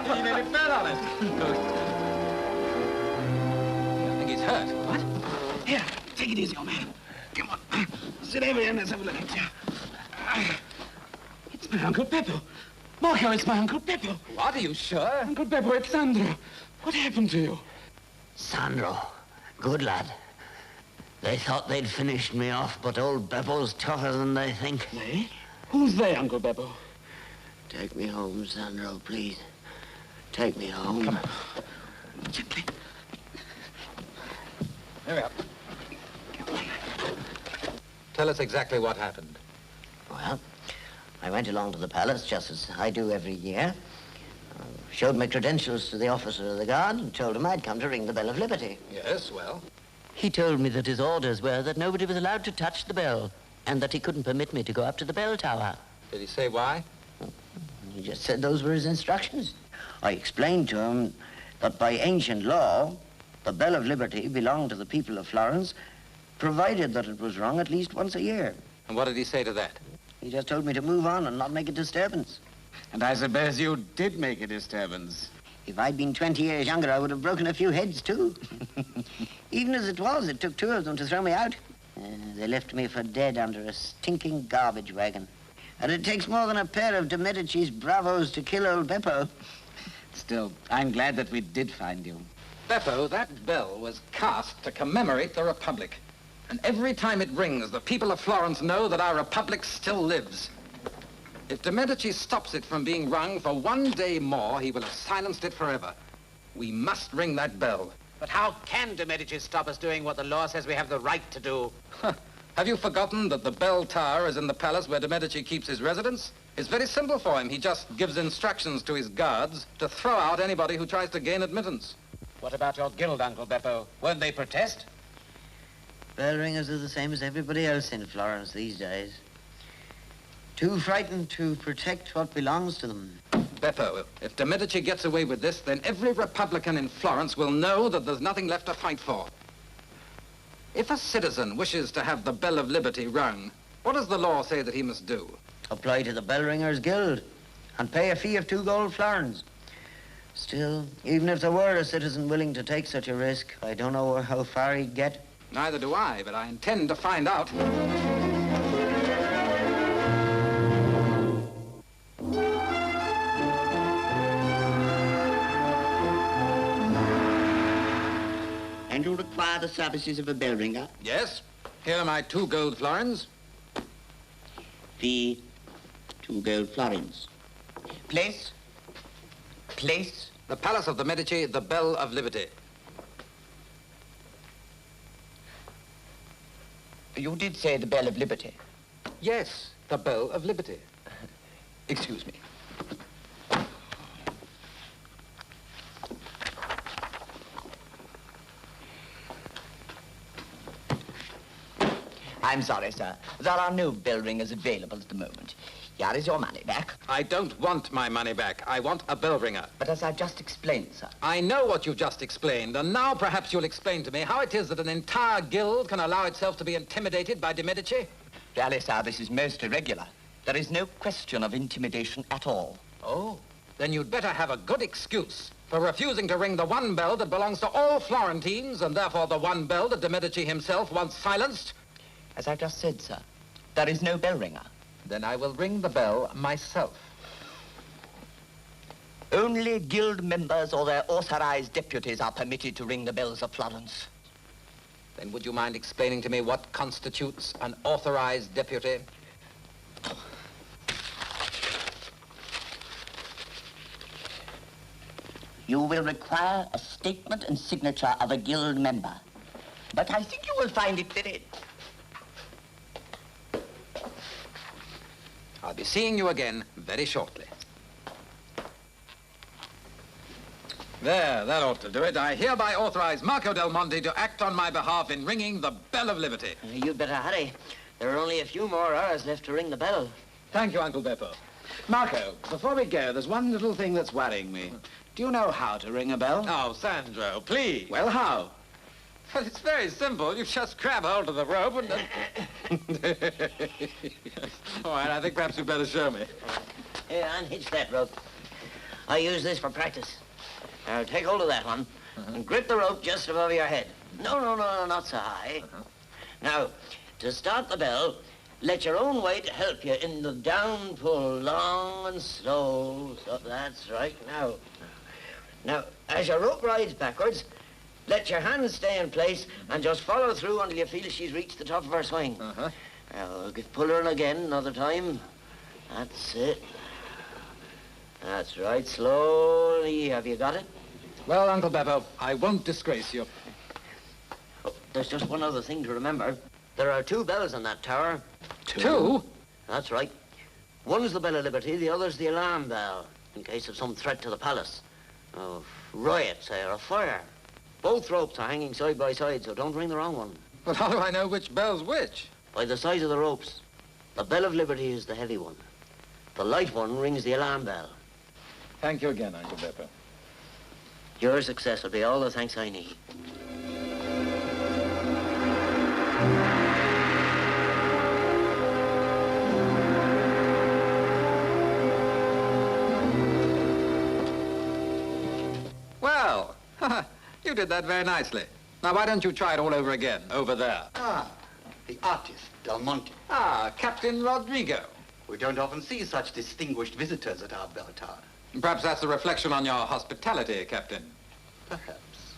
He nearly fell on it. I think he's hurt. What? Here, take it easy, old man. Come on. Sit over here and let's have a look at you. It's my Uncle Beppo. Marco, it's my Uncle Beppo. What, are you sure? Uncle Beppo, it's Sandro. What happened to you? Sandro, good lad. They thought they'd finished me off, but old Beppo's tougher than they think. They? Who's they, Uncle Beppo? Take me home, Sandro, please. Take me home. Come on. Gently. Here we are. Tell us exactly what happened. Well, I went along to the palace, just as I do every year. Showed my credentials to the officer of the guard and told him I'd come to ring the Bell of Liberty. Yes, well? He told me that his orders were that nobody was allowed to touch the bell and that he couldn't permit me to go up to the bell tower. Did he say why? He just said those were his instructions. I explained to him that by ancient law, the Bell of Liberty belonged to the people of Florence, provided that it was rung at least once a year. And what did he say to that? He just told me to move on and not make a disturbance. And I suppose you did make a disturbance. If I'd been 20 years younger, I would have broken a few heads, too. Even as it was, it took 2 of them to throw me out. They left me for dead under a stinking garbage wagon. And it takes more than a pair of de Medici's bravos to kill old Beppo. Still, I'm glad that we did find you. Beppo, that bell was cast to commemorate the Republic. And every time it rings, the people of Florence know that our Republic still lives. If de Medici stops it from being rung for 1 day more, he will have silenced it forever. We must ring that bell. But how can de Medici stop us doing what the law says we have the right to do? Have you forgotten that the bell tower is in the palace where de Medici keeps his residence? It's very simple for him. He just gives instructions to his guards to throw out anybody who tries to gain admittance. What about your guild, Uncle Beppo? Won't they protest? Bell ringers are the same as everybody else in Florence these days. Too frightened to protect what belongs to them. Beppo, if de Medici gets away with this, then every Republican in Florence will know that there's nothing left to fight for. If a citizen wishes to have the Bell of Liberty rung, what does the law say that he must do? Apply to the Bell Ringers Guild and pay a fee of 2 gold florins. Still, even if there were a citizen willing to take such a risk, I don't know how far he'd get. Neither do I, but I intend to find out. And you require the services of a bell ringer? Yes. Here are my 2 gold florins. Fee, 2 gold florins. Place? Place? The Palace of the Medici, the Bell of Liberty. You did say the Bell of Liberty. Yes, the Bell of Liberty. Excuse me. I'm sorry, sir. There are no bell ringers available at the moment. Here is your money back. I don't want my money back. I want a bell ringer. But as I've just explained, sir. I know what you've just explained, and now perhaps you'll explain to me how it is that an entire guild can allow itself to be intimidated by de Medici. Really, sir, this is most irregular. There is no question of intimidation at all. Oh, then you'd better have a good excuse for refusing to ring the one bell that belongs to all Florentines, and therefore the one bell that de Medici himself once silenced. As I've just said, sir, there is no bell ringer. Then I will ring the bell myself. Only guild members or their authorized deputies are permitted to ring the bells of Florence. Then would you mind explaining to me what constitutes an authorized deputy? You will require a statement and signature of a guild member. But I think you will find it very... I'll be seeing you again very shortly. There, that ought to do it. I hereby authorize Marco Del Monte to act on my behalf in ringing the Bell of Liberty. You'd better hurry. There are only a few more hours left to ring the bell. Thank you, Uncle Beppo. Marco, before we go, there's one little thing that's worrying me. Do you know how to ring a bell? Oh, Sandro, please. Well, how? Well, it's very simple. You just grab hold of the rope and... All right, I think perhaps you'd better show me. Here, unhitch that rope. I use this for practice. Now, take hold of that one and grip the rope just above your head. No, not so high. Now, to start the bell, let your own weight help you in the down pull, long and slow. So that's right. Now, as your rope rides backwards, let your hands stay in place and just follow through until you feel she's reached the top of her swing. Now, pull her in again another time. That's it. That's right. Slowly. Have you got it? Well, Uncle Beppo, I won't disgrace you. Oh, there's just one other thing to remember. There are 2 bells on that tower. Two? That's right. One's the Bell of Liberty, the other's the alarm bell, in case of some threat to the palace. Of riot, say, or a fire. Both ropes are hanging side by side, so don't ring the wrong one. But how do I know which bell's which? By the size of the ropes. The Bell of Liberty is the heavy one. The light one rings the alarm bell. Thank you again, Uncle Beppo. Your success will be all the thanks I need. Well, you did that very nicely. Now, why don't you try it all over again, over there? Ah, the artist, Del Monte. Ah, Captain Rodrigo. We don't often see such distinguished visitors at our bell tower. Perhaps that's a reflection on your hospitality, Captain. Perhaps.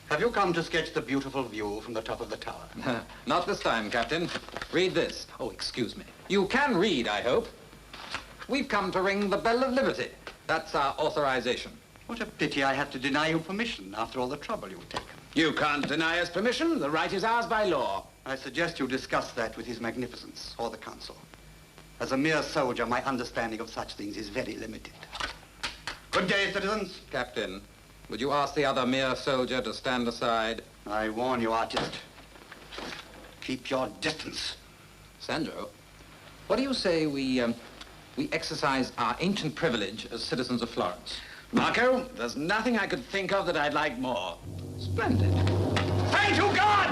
Have you come to sketch the beautiful view from the top of the tower? Not this time, Captain. Read this. Oh, excuse me. You can read, I hope. We've come to ring the Bell of Liberty. That's our authorization. What a pity I have to deny you permission after all the trouble you've taken. You can't deny us permission. The right is ours by law. I suggest you discuss that with His Magnificence or the Council. As a mere soldier, my understanding of such things is very limited. Good day, citizens. Captain, would you ask the other mere soldier to stand aside? I warn you, artist. Keep your distance. Sandro, what do you say we exercise our ancient privilege as citizens of Florence? Marco, there's nothing I could think of that I'd like more. Splendid. Thank you, God!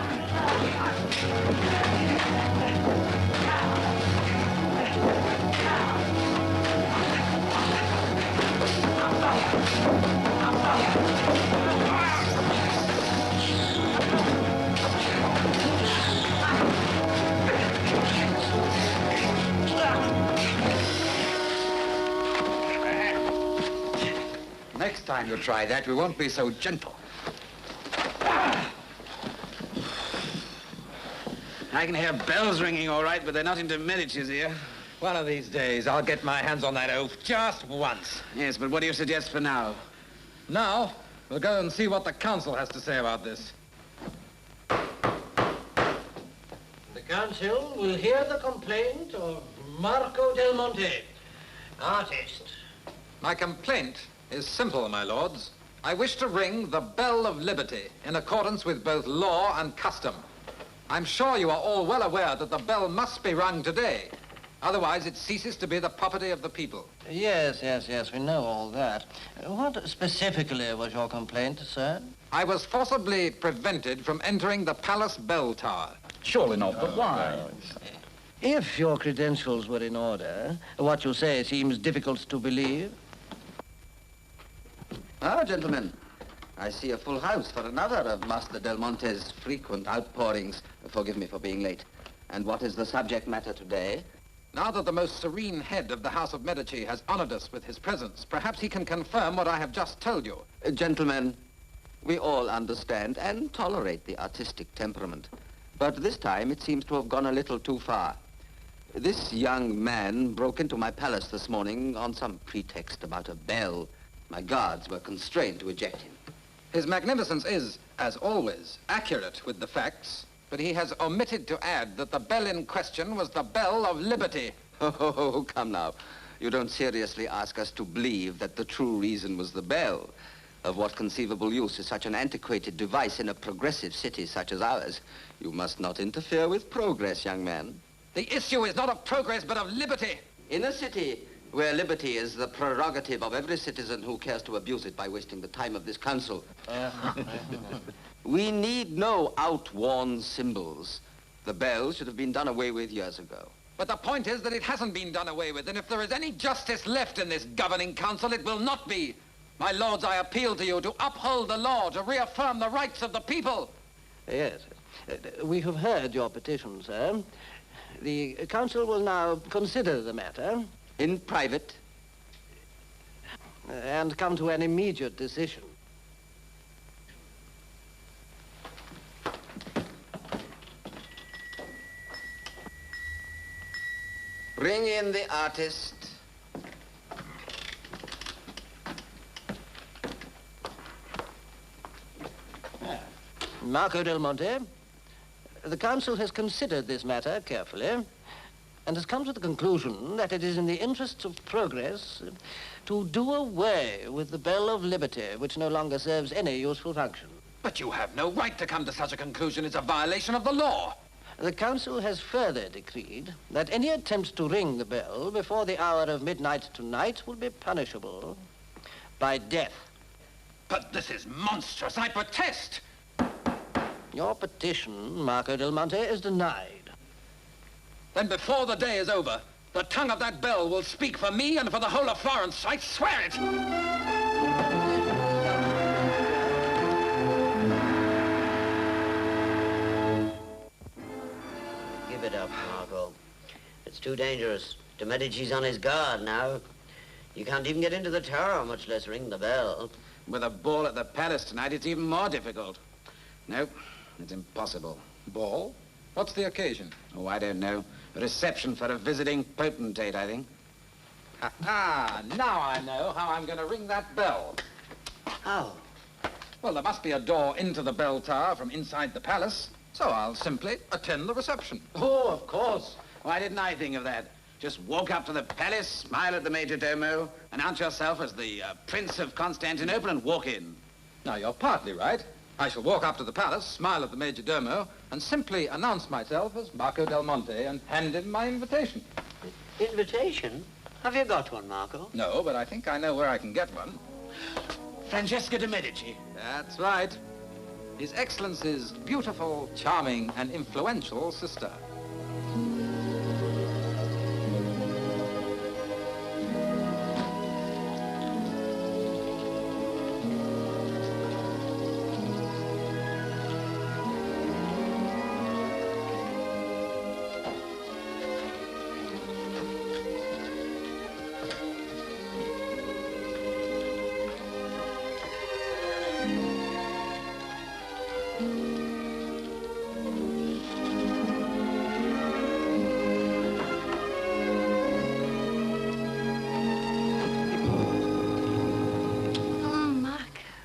Next time you try that, we won't be so gentle. I can hear bells ringing all right, but they're not into miniatures here. One of these days, I'll get my hands on that oaf just once. Yes, but what do you suggest for now? Now, we'll go and see what the council has to say about this. The council will hear the complaint of Marco Del Monte, artist. My complaint is simple, my lords. I wish to ring the Bell of Liberty in accordance with both law and custom. I'm sure you are all well aware that the bell must be rung today. Otherwise, it ceases to be the property of the people. Yes, we know all that. What specifically was your complaint, sir? I was forcibly prevented from entering the palace bell tower. Surely not, but why? If your credentials were in order, what you say seems difficult to believe. Ah, gentlemen, I see a full house for another of Master Del Monte's frequent outpourings. Forgive me for being late. And what is the subject matter today? Now that the most serene head of the House of Medici has honored us with his presence, perhaps he can confirm what I have just told you. Gentlemen, we all understand and tolerate the artistic temperament. But this time it seems to have gone a little too far. This young man broke into my palace this morning on some pretext about a bell. My guards were constrained to eject him. His Magnificence is, as always, accurate with the facts, but he has omitted to add that the bell in question was the Bell of Liberty. Oh, come now. You don't seriously ask us to believe that the true reason was the bell. Of what conceivable use is such an antiquated device in a progressive city such as ours? You must not interfere with progress, young man. The issue is not of progress, but of liberty. In a city where liberty is the prerogative of every citizen who cares to abuse it by wasting the time of this council, we need no outworn symbols. The bell should have been done away with years ago. But the point is that it hasn't been done away with, and if there is any justice left in this governing council, it will not be. My lords, I appeal to you to uphold the law, to reaffirm the rights of the people. Yes. We have heard your petition, sir. The council will now consider the matter. In private? And come to an immediate decision. Bring in the artist. Marco Del Monte, the council has considered this matter carefully and has come to the conclusion that it is in the interests of progress to do away with the Bell of Liberty, which no longer serves any useful function. But you have no right to come to such a conclusion. It's a violation of the law. The council has further decreed that any attempt to ring the bell before the hour of midnight tonight will be punishable by death. But this is monstrous. I protest. Your petition, Marco Del Monte, is denied. Then before the day is over, the tongue of that bell will speak for me and for the whole of Florence. I swear it. Give it up, Marco. It's too dangerous. De Medici's on his guard now. You can't even get into the tower, much less ring the bell. With a ball at the palace tonight, it's even more difficult. Nope, it's impossible. Ball? What's the occasion? Oh, I don't know. A reception for a visiting potentate, I think. Ha-ha! Now I know how I'm going to ring that bell. How? Well, there must be a door into the bell tower from inside the palace, so I'll simply attend the reception. Oh, of course. Why didn't I think of that? Just walk up to the palace, smile at the major domo, announce yourself as the Prince of Constantinople, and walk in. Now, you're partly right. I shall walk up to the palace, smile at the major domo, and simply announce myself as Marco Del Monte and hand in my invitation. Invitation? Have you got one, Marco? No, but I think I know where I can get one. Francesca de Medici. That's right. His Excellency's beautiful, charming, and influential sister.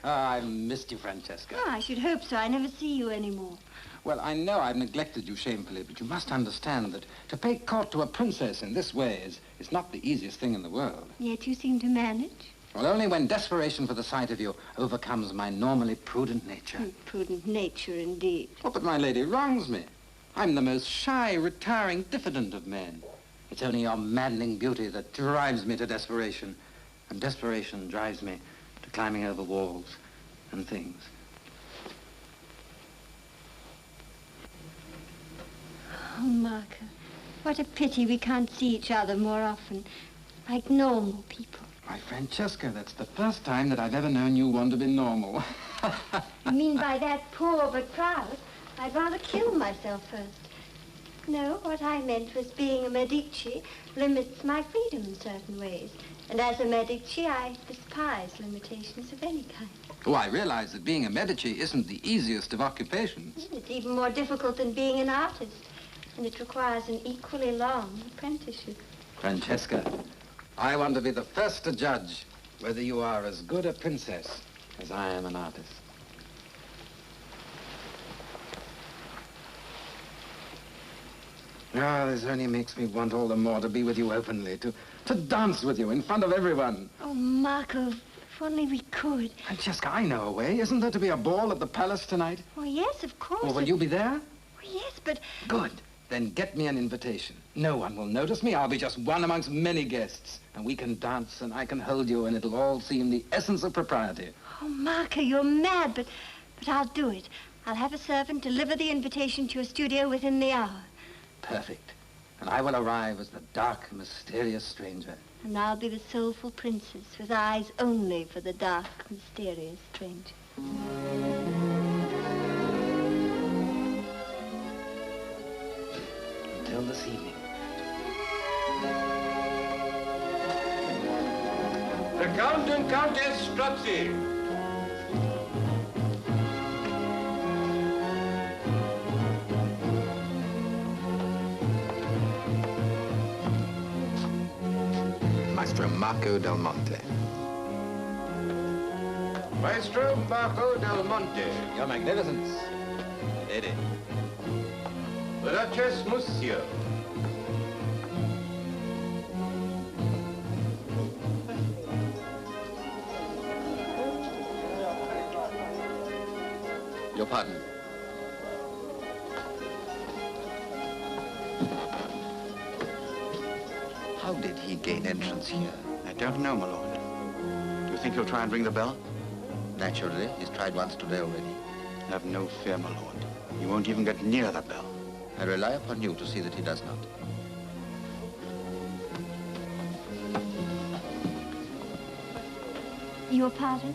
I missed you, Francesca. Oh, I should hope so. I never see you anymore. Well, I know I've neglected you shamefully, but you must understand that to pay court to a princess in this way is not the easiest thing in the world. Yet you seem to manage. Well, only when desperation for the sight of you overcomes my normally prudent nature. Prudent nature, indeed. Oh, but my lady wrongs me. I'm the most shy, retiring, diffident of men. It's only your maddening beauty that drives me to desperation. And desperation drives me to climbing over walls and things. Oh, Marco, what a pity we can't see each other more often, like normal people. Why, Francesca, that's the first time that I've ever known you want to be normal. You mean by that poor but proud, I'd rather kill myself first. No, what I meant was being a Medici limits my freedom in certain ways. And as a Medici, I despise limitations of any kind. Oh, I realize that being a Medici isn't the easiest of occupations. It's even more difficult than being an artist. And it requires an equally long apprenticeship. Francesca, I want to be the first to judge whether you are as good a princess as I am an artist. Ah, this only makes me want all the more to be with you openly, to dance with you in front of everyone. Oh, Marco, if only we could. Francesca, I know a way. Isn't there to be a ball at the palace tonight? Oh, yes, of course. Well, will you be there? Oh, yes, but... Good. Then get me an invitation. No one will notice me. I'll be just one amongst many guests. And we can dance, and I can hold you, and it'll all seem the essence of propriety. Oh, Marco, you're mad, but I'll do it. I'll have a servant deliver the invitation to your studio within the hour. Perfect. And I will arrive as the dark, mysterious stranger. And I'll be the soulful princess with eyes only for the dark, mysterious stranger. Until this evening. The Count and Countess Strozzi. Maestro Marco del Monte. Maestro Marco del Monte. Your Magnificence. Lady. The Duchess Monsieur. Your pardon. How did he gain entrance here? I don't know, my lord. Do you think he'll try and ring the bell? Naturally. He's tried once today already. Have no fear, my lord. He won't even get near the bell. I rely upon you to see that he does not. Your pardon?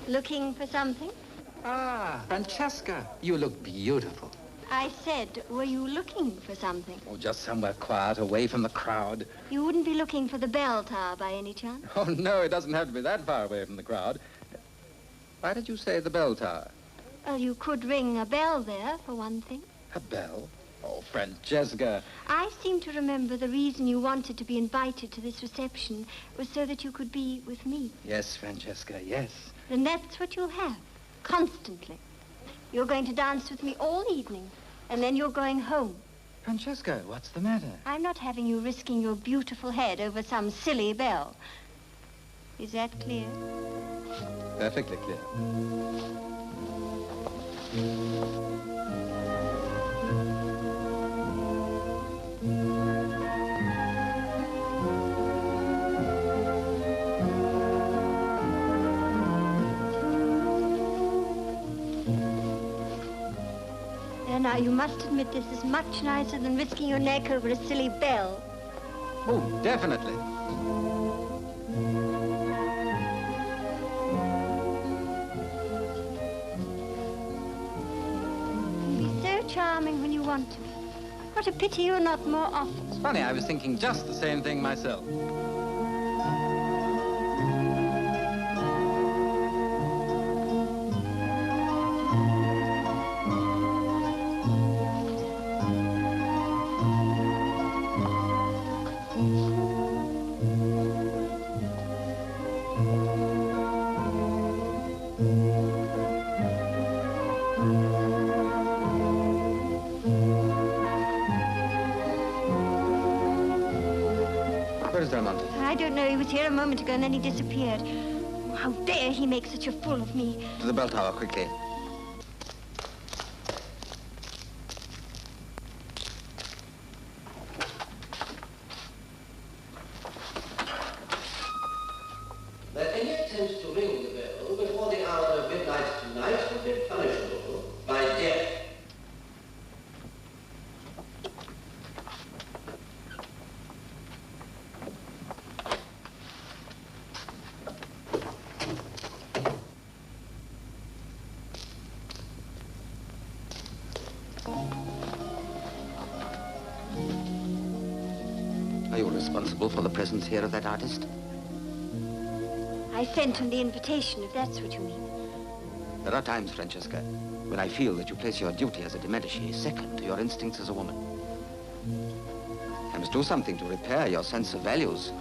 Looking for something? Ah, Francesca, you look beautiful. I said, were you looking for something? Oh, just somewhere quiet, away from the crowd. You wouldn't be looking for the bell tower by any chance? Oh, no, it doesn't have to be that far away from the crowd. Why did you say the bell tower? Well, you could ring a bell there, for one thing. A bell? Oh, Francesca. I seem to remember the reason you wanted to be invited to this reception was so that you could be with me. Yes, Francesca, yes. Then that's what you'll have, constantly. You're going to dance with me all evening, and then you're going home. Francesca, what's the matter? I'm not having you risking your beautiful head over some silly bell. Is that clear? Perfectly clear. Now, you must admit this is much nicer than risking your neck over a silly bell. Oh, definitely. You'll be so charming when you want to be. What a pity you're not more often. It's funny, I was thinking just the same thing myself. Where is Del Monte? I don't know. He was here a moment ago and then he disappeared. How dare he make such a fool of me? To the bell tower, quickly. That any attempt to ring the bell before the hour of midnight tonight would be punishable by death. Are you responsible for the presence here of that artist? I sent him the invitation, if that's what you mean. There are times, Francesca, when I feel that you place your duty as a de Medici second to your instincts as a woman. I must do something to repair your sense of values.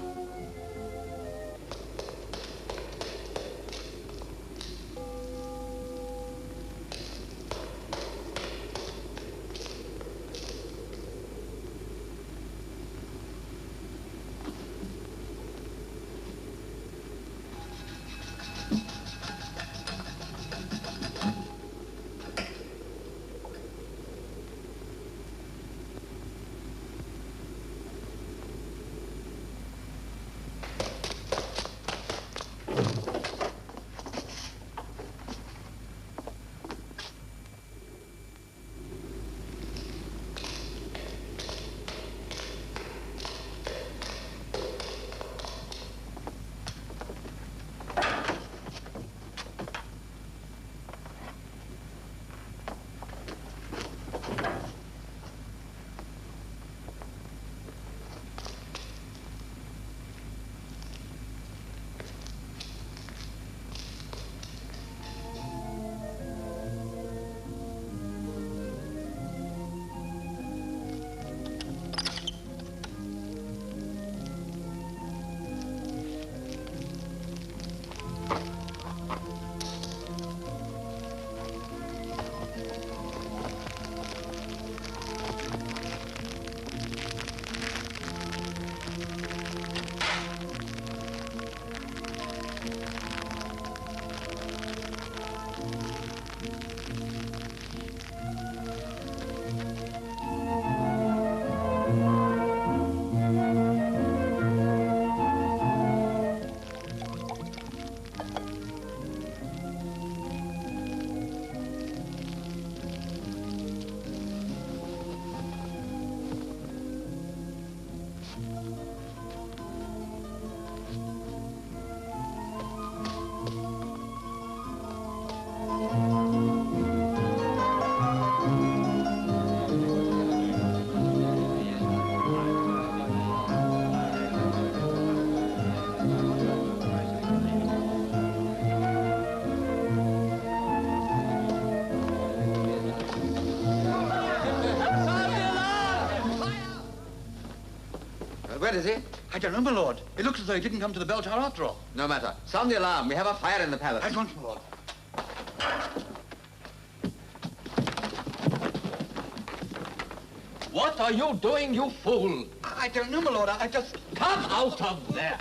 Where is he? I don't know, my lord. It looks as though he didn't come to the bell tower after all. No matter. Sound the alarm. We have a fire in the palace. At once, my lord. What are you doing, you fool? I don't know, my lord. I just... Come out of there!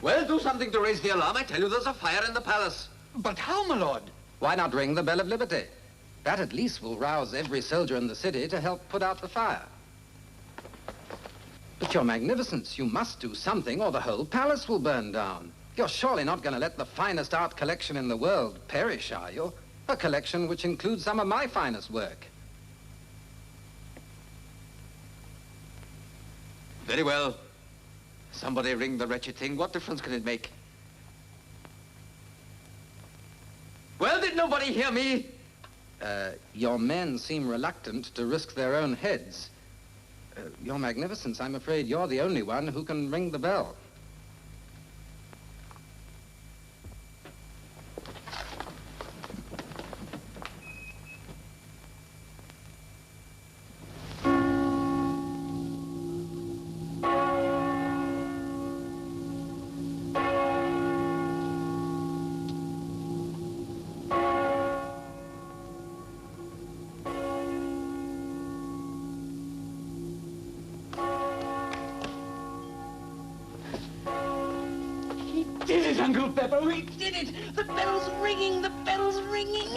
Well, do something to raise the alarm. I tell you, there's a fire in the palace. But how, my lord? Why not ring the Bell of Liberty? That at least will rouse every soldier in the city to help put out the fire. But Your Magnificence, you must do something or the whole palace will burn down. You're surely not going to let the finest art collection in the world perish, are you? A collection which includes some of my finest work. Very well. Somebody ring the wretched thing. What difference can it make? Well, did nobody hear me? Your men seem reluctant to risk their own heads. Your Magnificence, I'm afraid you're the only one who can ring the bell. Did it, Uncle Pepper? We did it! The bell's ringing! The bell's ringing!